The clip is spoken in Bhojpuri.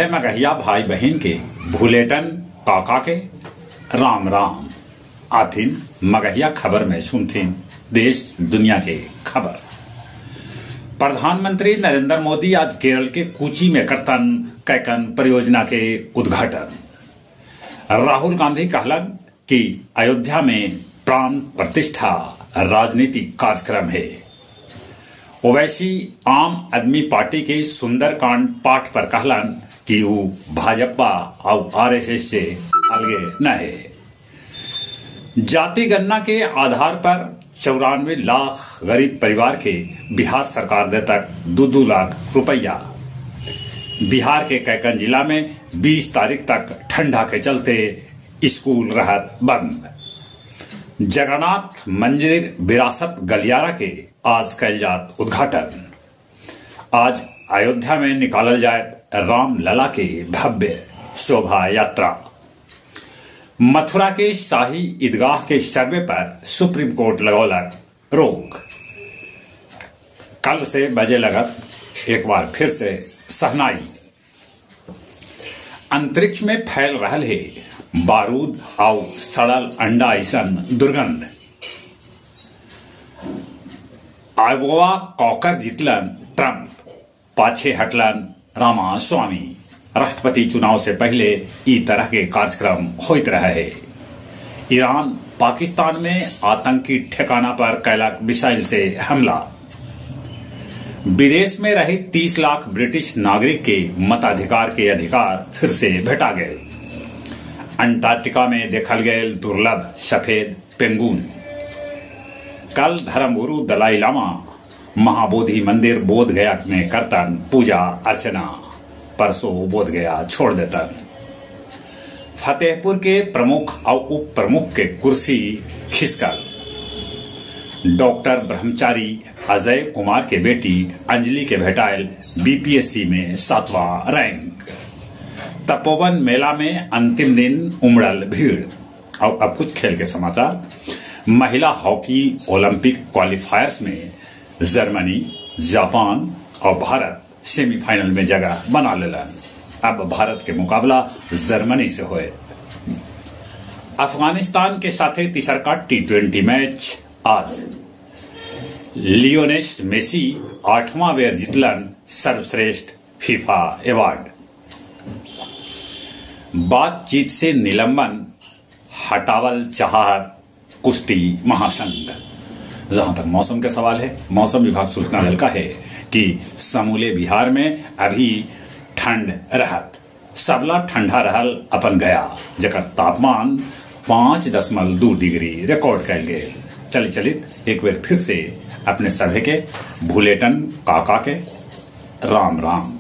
सभे मगहिया भाई बहन के भूलेटन काका के राम राम आथिन मगहिया खबर में सुनथिन देश दुनिया के खबर। प्रधानमंत्री नरेंद्र मोदी आज केरल के कोची में करतन कैकन परियोजना के उद्घाटन। राहुल गांधी कहलन कि अयोध्या में प्राण प्रतिष्ठा राजनीतिक कार्यक्रम है। ओवैसी आम आदमी पार्टी के सुंदरकांड पाठ पर कहलन कि वो भाजपा और आरएसएस से अलगे न है। जाति गणना के आधार पर 94 लाख गरीब परिवार के बिहार सरकार दे तक 2-2 लाख रुपया। बिहार के कैकन जिला में 20 तारीख तक ठंडा के चलते स्कूल रहत बंद। जगन्नाथ मंदिर विरासत गलियारा के आज कैल जात उद्घाटन। आज अयोध्या में निकालल जाए राम लला के भव्य शोभा यात्रा। मथुरा के शाही ईदगाह के सर्वे पर सुप्रीम कोर्ट लगौलक रोक। कल से बजे लगत एक बार फिर से सहनाई। अंतरिक्ष में फैल रहल है बारूद और सड़ल अंडा ऐसन दुर्गंध। आयोवा कॉकर जीतलन ट्रंप, पाछे हटलन रामास्वामी। राष्ट्रपति चुनाव से पहले ई तरह के कार्यक्रम होते रहे है। ईरान पाकिस्तान में आतंकी ठिकाना पर कैलक मिसाइल से हमला। विदेश में रहे 30 लाख ब्रिटिश नागरिक के मताधिकार के अधिकार फिर से भेटा गए। अंटार्कटिका में देखल गए दुर्लभ सफेद पेंगुइन। कल धर्मगुरु दलाई लामा महाबोधि मंदिर बोध गया में करतन पूजा अर्चना। परसों बोध गया छोड़ देतन। फतेहपुर के प्रमुख और उप प्रमुख के कुर्सी खिसकल। डॉक्टर ब्रह्मचारी अजय कुमार के बेटी अंजलि के भेटाइल बीपीएससी में 7वां रैंक। तपोवन मेला में अंतिम दिन उमड़ल भीड़। और अब कुछ खेल के समाचार। महिला हॉकी ओलंपिक क्वालिफायर्स में जर्मनी, जापान और भारत सेमीफाइनल में जगह बना लेलन। अब भारत के मुकाबला जर्मनी से होए। अफगानिस्तान के साथ तीसरा T20 मैच आज। लियोनेल मेसी 8वां बेर जीतलन सर्वश्रेष्ठ फीफा अवार्ड। बातचीत से निलंबन हटावल चाहत कुश्ती महासंघ। जहां तक मौसम का सवाल है, मौसम विभाग सूचना हल्का है कि समूले बिहार में अभी ठंड रहत। सबला ठंडा रहल अपन गया, जकर तापमान 5.2 डिग्री रिकॉर्ड कैल गए। चलित एक बार फिर से अपने सभे के भूलेटन काका के राम राम।